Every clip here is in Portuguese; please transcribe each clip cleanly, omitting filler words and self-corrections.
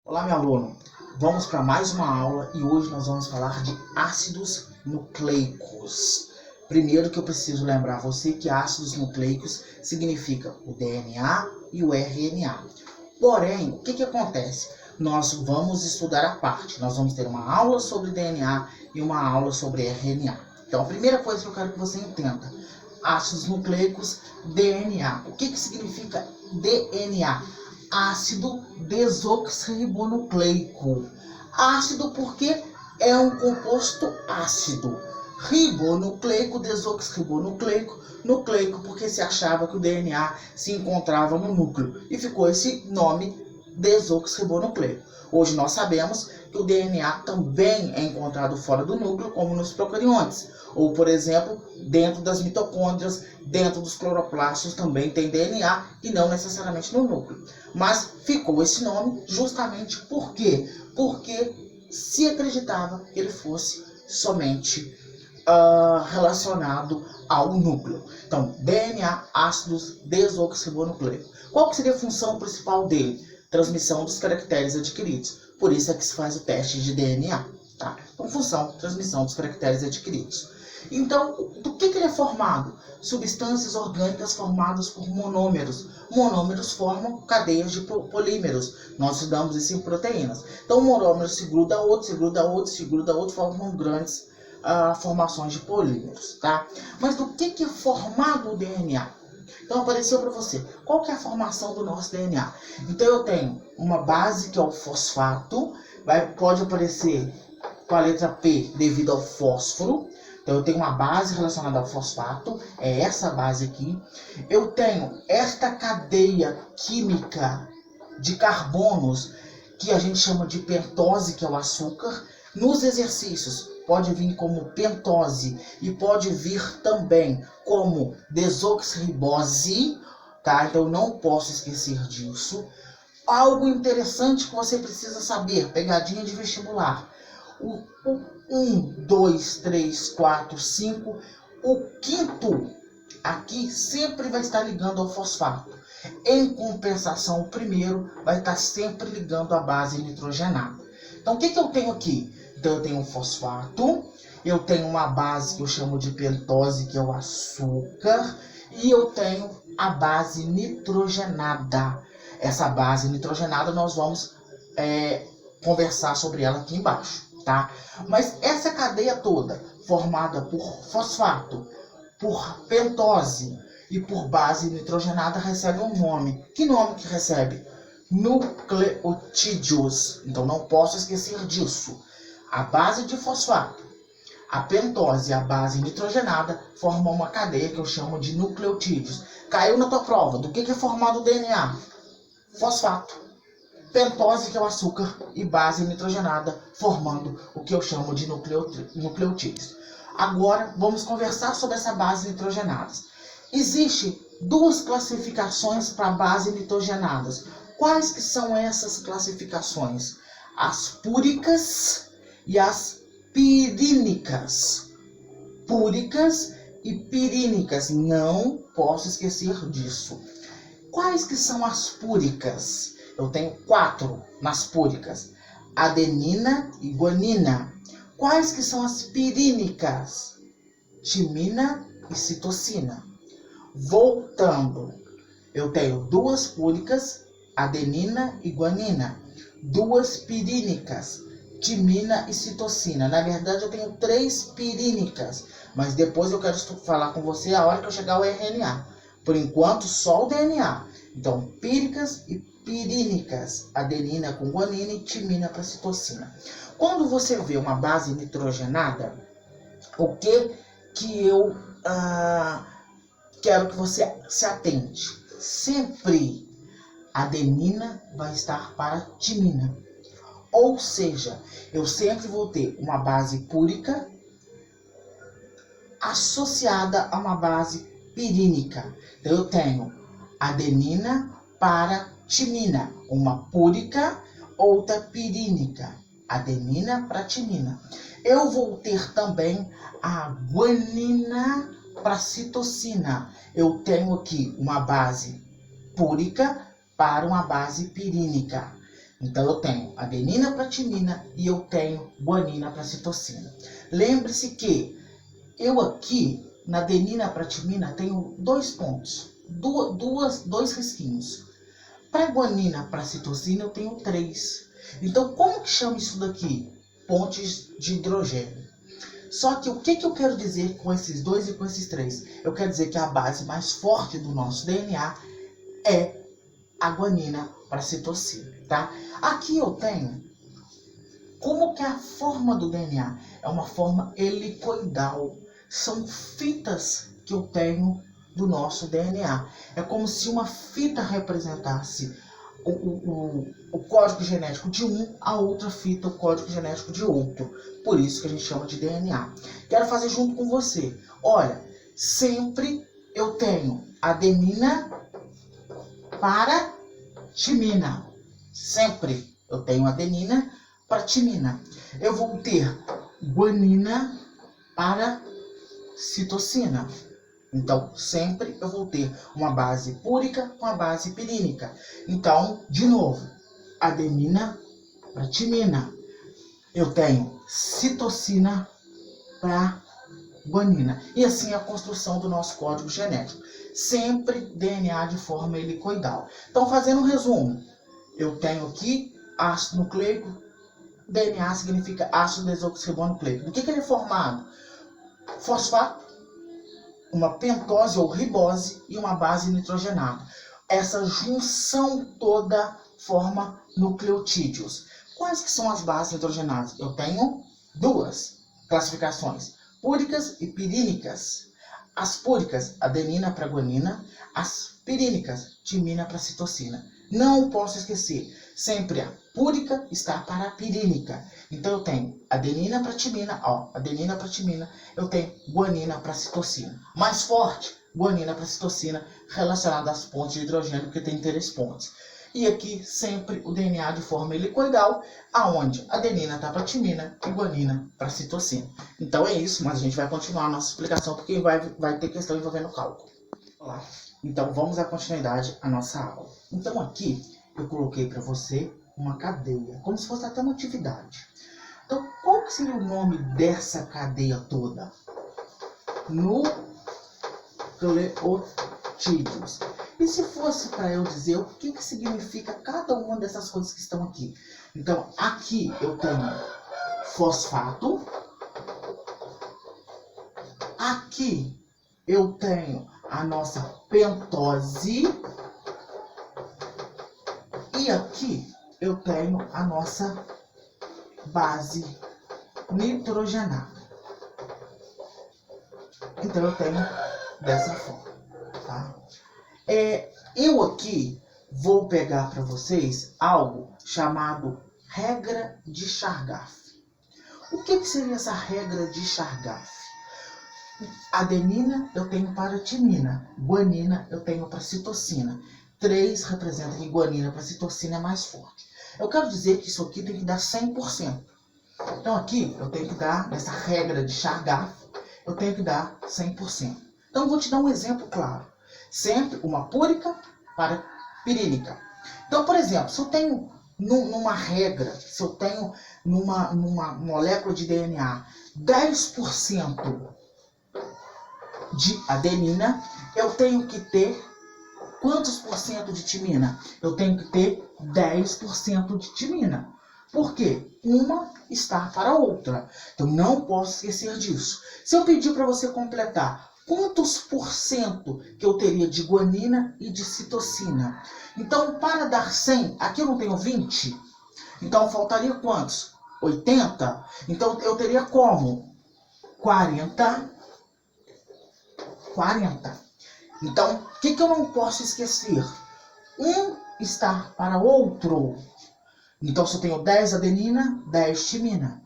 Olá, meu aluno. Vamos para mais uma aula e hoje nós vamos falar de ácidos nucleicos. Primeiro que eu preciso lembrar você que ácidos nucleicos significa o DNA e o RNA. Porém, o que acontece? Nós vamos estudar a parte. Nós vamos ter uma aula sobre DNA e uma aula sobre RNA. Então, a primeira coisa que eu quero que você entenda: ácidos nucleicos, DNA. O que significa DNA? Ácido desoxirribonucleico. Ácido porque é um composto ácido. Ribonucleico, desoxirribonucleico. Nucleico porque se achava que o DNA se encontrava no núcleo e ficou esse nome desoxirribonucleico. Hoje nós sabemos que o DNA também é encontrado fora do núcleo, como nos procariontes. Ou, por exemplo, dentro das mitocôndrias, dentro dos cloroplastos também tem DNA e não necessariamente no núcleo. Mas ficou esse nome justamente por quê? Porque se acreditava que ele fosse somente relacionado ao núcleo. Então, DNA, ácidos desoxirribonucleicos. Qual que seria a função principal dele? Transmissão dos caracteres adquiridos. Por isso é que se faz o teste de DNA. Tá? Então, função, transmissão dos caracteres adquiridos. Então, do que ele é formado? Substâncias orgânicas formadas por monômeros. Monômeros formam cadeias de polímeros. Nós estudamos isso em proteínas. Então, o monômero se gruda a outro, se gruda a outro, se gruda a outro, formam grandes formações de polímeros. Tá? Mas do que é formado o DNA? Então, apareceu para você. Qual que é a formação do nosso DNA? Então, eu tenho uma base que é o fosfato. Pode aparecer com a letra P devido ao fósforo. Então, eu tenho uma base relacionada ao fosfato, é essa base aqui. Eu tenho esta cadeia química de carbonos, que a gente chama de pentose, que é o açúcar. Nos exercícios, pode vir como pentose e pode vir também como desoxirribose, tá? Então, eu não posso esquecer disso. Algo interessante que você precisa saber, pegadinha de vestibular. O 1, 2, 3, 4, 5. O quinto aqui sempre vai estar ligando ao fosfato. Em compensação, o primeiro vai estar sempre ligando à base nitrogenada. Então, o que eu tenho aqui? Então, eu tenho um fosfato, eu tenho uma base que eu chamo de pentose, que é o açúcar, e eu tenho a base nitrogenada. Essa base nitrogenada nós vamos conversar sobre ela aqui embaixo. Tá? Mas essa cadeia toda, formada por fosfato, por pentose e por base nitrogenada, recebe um nome. Que nome que recebe? Nucleotídeos. Então não posso esquecer disso. A base de fosfato, a pentose e a base nitrogenada formam uma cadeia que eu chamo de nucleotídeos. Caiu na tua prova. Do que é formado o DNA? Fosfato, pentose, que é o açúcar, e base nitrogenada, formando o que eu chamo de nucleotídeos. Agora, vamos conversar sobre essa base nitrogenadas. Existem duas classificações para base nitrogenadas. Quais que são essas classificações? As púricas e as pirínicas. Púricas e pirínicas. Não posso esquecer disso. Quais que são as púricas? Eu tenho 4 nas púricas: adenina e guanina. Quais que são as pirínicas? Timina e citosina. Voltando, eu tenho 2 púricas, adenina e guanina. 2 pirínicas, timina e citosina. Na verdade, eu tenho 3 pirínicas, mas depois eu quero falar com você a hora que eu chegar ao RNA. Por enquanto, só o DNA. Então, píricas e pirínicas, adenina com guanina e timina para citosina. Quando você vê uma base nitrogenada, o que eu quero que você se atente? Sempre a adenina vai estar para timina. Ou seja, eu sempre vou ter uma base púrica associada a uma base pirínica. Então, eu tenho adenina para timina, uma púrica, outra pirínica, adenina para timina. Eu vou ter também a guanina para citosina. Eu tenho aqui uma base púrica para uma base pirínica. Então eu tenho adenina para timina e eu tenho guanina para citocina. Lembre-se que eu aqui, na adenina para timina, tenho 2 pontos, dois risquinhos. Para guanina para citocina eu tenho 3. Então como que chama isso daqui? Pontes de hidrogênio. Só que o que eu quero dizer com esses 2 e com esses 3? Eu quero dizer que a base mais forte do nosso DNA é a guanina para citocina, tá? Aqui eu tenho, como que é a forma do DNA? É uma forma helicoidal. São fitas que eu tenho do nosso DNA. É como se uma fita representasse o código genético de um, a outra fita o código genético de outro. Por isso que a gente chama de DNA. Quero fazer junto com você. Olha, sempre eu tenho adenina para timina. Sempre eu tenho adenina para timina. Eu vou ter guanina para citocina. Então, sempre eu vou ter uma base púrica com a base pirínica. Então, de novo, adenina para timina. Eu tenho citocina para guanina. E assim é a construção do nosso código genético. Sempre DNA de forma helicoidal. Então, fazendo um resumo, eu tenho aqui ácido nucleico. DNA significa ácido desoxirribonucleico. Do que ele é formado? Fosfato, uma pentose ou ribose e uma base nitrogenada. Essa junção toda forma nucleotídeos. Quais que são as bases nitrogenadas? Eu tenho 2 classificações, púricas e pirínicas. As púricas, adenina para guanina, as pirínicas, timina para citocina. Não posso esquecer, sempre a púrica está para a pirínica. Então eu tenho adenina para timina, adenina para timina, eu tenho guanina para citocina. Mais forte, guanina para citocina, relacionada às pontes de hidrogênio, porque tem 3 pontes. E aqui sempre o DNA de forma helicoidal, aonde adenina está para timina e guanina para citocina. Então é isso, mas a gente vai continuar a nossa explicação, porque vai ter questão envolvendo cálculo. Olá. Então vamos à continuidade à nossa aula. Então aqui eu coloquei para você uma cadeia, como se fosse até uma atividade. Então qual que seria o nome dessa cadeia toda? Nucleotídeos. E se fosse para eu dizer o que significa cada uma dessas coisas que estão aqui? Então aqui eu tenho fosfato. Aqui eu tenho a nossa pentose. E aqui eu tenho a nossa base nitrogenada. Então eu tenho dessa forma, tá? Eu aqui vou pegar para vocês algo chamado regra de Chargaff. O que seria essa regra de Chargaff? Adenina eu tenho para timina, guanina eu tenho para citocina. 3 representa que guanina para citocina é mais forte. Eu quero dizer que isso aqui tem que dar 100%. Então aqui eu tenho que dar, nessa regra de Chargaff, eu tenho que dar 100%. Então eu vou te dar um exemplo claro. Sempre uma púrica para pirínica. Então, por exemplo, se eu tenho numa regra, se eu tenho numa molécula de DNA 10% de adenina, eu tenho que ter quantos por cento de timina? Eu tenho que ter 10% de timina. Por quê? Uma está para a outra. Então não posso esquecer disso. Se eu pedir para você completar quantos por cento que eu teria de guanina e de citocina? Então, para dar 100, aqui eu não tenho 20. Então faltaria quantos? 80. Então eu teria como? 40. Então, o que eu não posso esquecer? Um está para outro. Então, se eu tenho 10 adenina, 10 timina.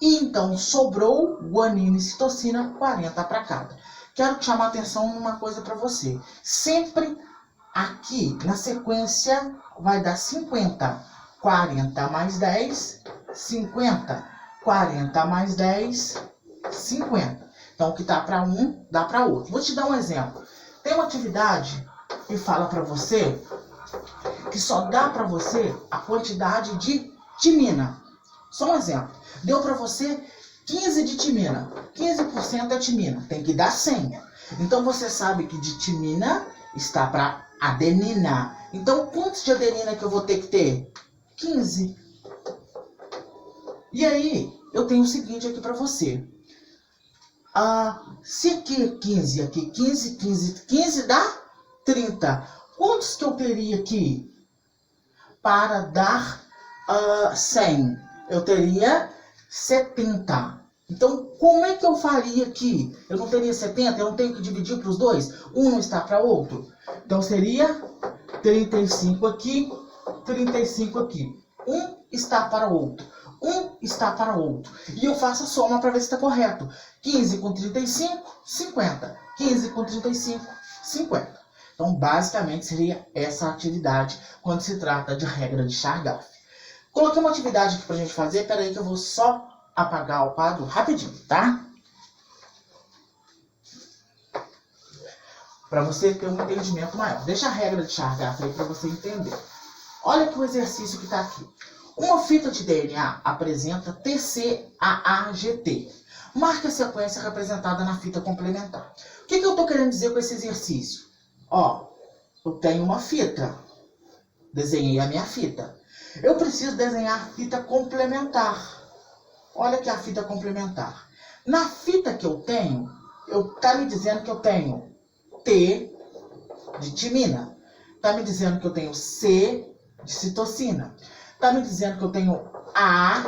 E então, sobrou guanina e citocina, 40 para cada. Quero te chamar a atenção numa coisa para você. Sempre aqui, na sequência, vai dar 50. 40 mais 10, 50. 40 mais 10, 50. Então, o que dá para um, dá para outro. Vou te dar um exemplo. Tem uma atividade que fala para você que só dá para você a quantidade de timina. Só um exemplo. Deu para você 15 de timina. 15% é timina. Tem que dar 100. Então você sabe que de timina está para adenina. Então quantos de adenina que eu vou ter que ter? 15. E aí, eu tenho o seguinte aqui para você. Se aqui é 15, aqui 15 dá 30. Quantos que eu teria aqui para dar 100? Eu teria 70. Então, como é que eu faria aqui? Eu não teria 70, eu não tenho que dividir para os dois? Um não está para outro. Então, seria 35 aqui, 35 aqui. Um está para o outro. Um está para o outro. E eu faço a soma para ver se está correto. 15 com 35, 50. 15 com 35, 50. Então, basicamente, seria essa atividade quando se trata de regra de Chargaff. Coloquei uma atividade aqui para a gente fazer. Espera aí que eu vou só apagar o quadro rapidinho, tá? Para você ter um entendimento maior. Deixa a regra de Chargaff aí para você entender. Olha aqui o exercício que está aqui. Uma fita de DNA apresenta TCAAGT. Marque a sequência representada na fita complementar. O que eu estou querendo dizer com esse exercício? Ó, eu tenho uma fita. Desenhei a minha fita. Eu preciso desenhar a fita complementar. Olha aqui a fita complementar. Na fita que eu tenho, tá me dizendo que eu tenho T de timina. Tá me dizendo que eu tenho C de citosina. Tá me dizendo que eu tenho A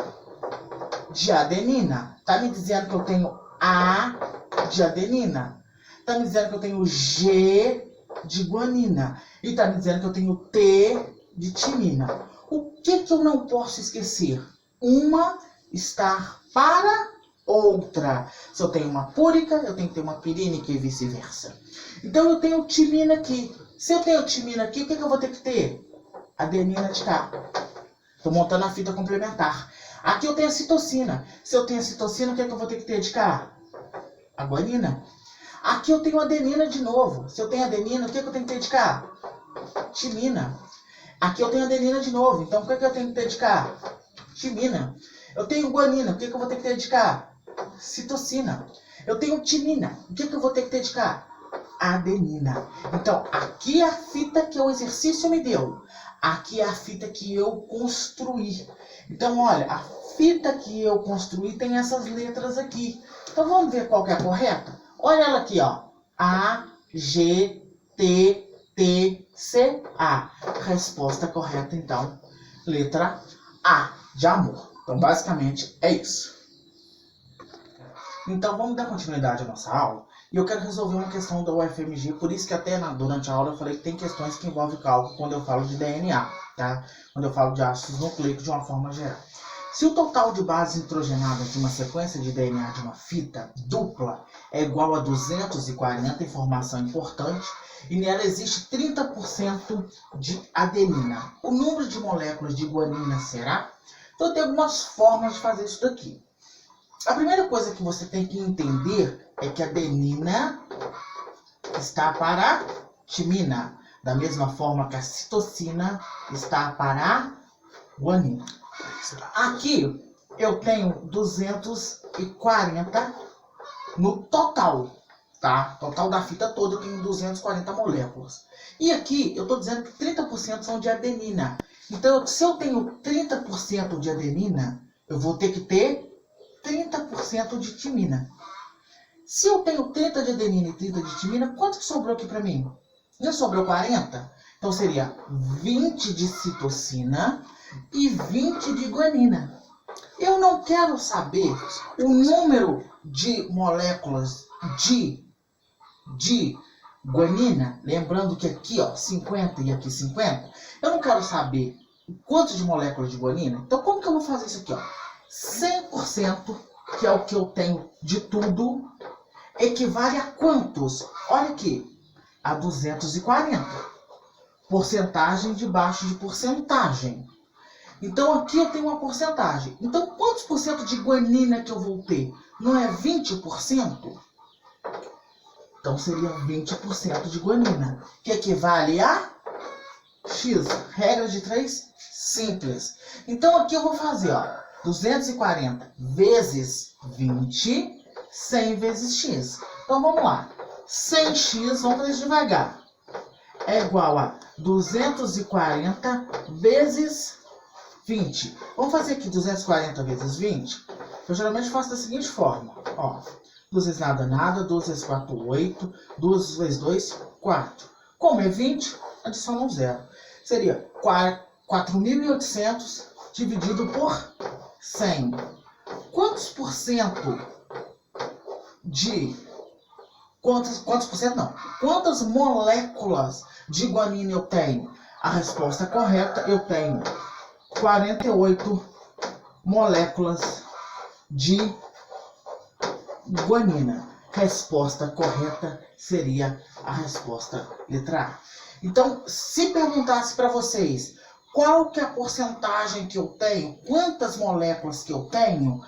de adenina. Tá me dizendo que eu tenho A de adenina. Tá me dizendo que eu tenho G de guanina. E tá me dizendo que eu tenho T de timina. O que eu não posso esquecer? Uma estar para outra. Se eu tenho uma púrica, eu tenho que ter uma pirínica e vice-versa. Então eu tenho timina aqui. Se eu tenho timina aqui, o que eu vou ter que ter? Adenina de cá. Estou montando a fita complementar. Aqui eu tenho a citosina. Se eu tenho a citosina, o que eu vou ter que ter de cá? A guanina. Aqui eu tenho adenina de novo. Se eu tenho adenina, o que eu tenho que ter de cá? Timina. Aqui eu tenho adenina de novo. Então, o que eu tenho que ter de cá? Timina. Eu tenho guanina. O que eu vou ter que ter de cá? Citosina. Eu tenho timina. O que eu vou ter que ter de cá? Adenina. Então, aqui é a fita que o exercício me deu. Aqui é a fita que eu construí. Então, olha, a fita que eu construí tem essas letras aqui. Então, vamos ver qual que é a correta? Olha ela aqui, ó. A, G, T, T, C, A. Resposta correta, então, letra A, de amor. Então, basicamente, é isso. Então, vamos dar continuidade à nossa aula. E eu quero resolver uma questão da UFMG, por isso que até durante a aula eu falei que tem questões que envolvem cálculo quando eu falo de DNA, tá? Quando eu falo de ácidos nucleicos de uma forma geral. Se o total de bases nitrogenadas de uma sequência de DNA de uma fita dupla é igual a 240, informação importante, e nela existe 30% de adenina, o número de moléculas de guanina será? Então tem algumas formas de fazer isso daqui. A primeira coisa que você tem que entender é que a adenina está para timina, da mesma forma que a citosina está para guanina. Aqui eu tenho 240 no total, tá? Total da fita toda eu tenho 240 moléculas. E aqui eu estou dizendo que 30% são de adenina. Então, se eu tenho 30% de adenina, eu vou ter que ter 30% de timina. Se eu tenho 30 de adenina e 30 de timina, quanto que sobrou aqui para mim? Já sobrou 40? Então seria 20 de citosina e 20 de guanina. Eu não quero saber o número de moléculas de guanina, lembrando que aqui, ó, 50 e aqui 50. Eu não quero saber quanto de moléculas de guanina. Então, como que eu vou fazer isso aqui, ó? 100%, que é o que eu tenho de tudo, equivale a quantos? Olha aqui, a 240. Porcentagem debaixo de porcentagem. Então, aqui eu tenho uma porcentagem. Então, quantos por cento de guanina que eu vou ter? Não é 20%? Então, seria 20% de guanina, que equivale a X, regra de 3, simples. Então aqui eu vou fazer, ó, 240 vezes 20, 100 vezes X. Então vamos lá. 100x, vamos fazer devagar, é igual a 240 vezes 20. Vamos fazer aqui 240 vezes 20. Eu geralmente faço da seguinte forma, ó. 2 vezes nada, nada. 2 vezes 4, 8. 2 vezes 2, 4. Como é 20, adiciona um zero. Seria 4.800 dividido por 100. Quantos por cento de... Quantos por cento não? Quantas moléculas de guanina eu tenho? A resposta correta, eu tenho 48 moléculas de guanina. Resposta correta seria a resposta letra A. Então, se perguntasse para vocês qual que é a porcentagem que eu tenho, quantas moléculas que eu tenho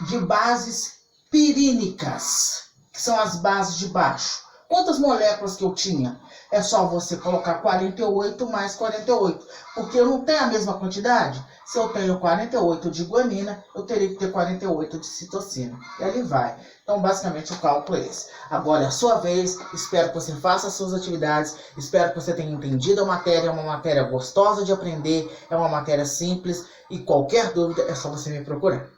de bases pirínicas, que são as bases de baixo, quantas moléculas que eu tinha? É só você colocar 48 mais 48, porque eu não tenho a mesma quantidade. Se eu tenho 48 de guanina, eu teria que ter 48 de citocina. E ali vai. Então, basicamente, o cálculo é esse. Agora é a sua vez. Espero que você faça as suas atividades. Espero que você tenha entendido a matéria. É uma matéria gostosa de aprender. É uma matéria simples. E qualquer dúvida, é só você me procurar.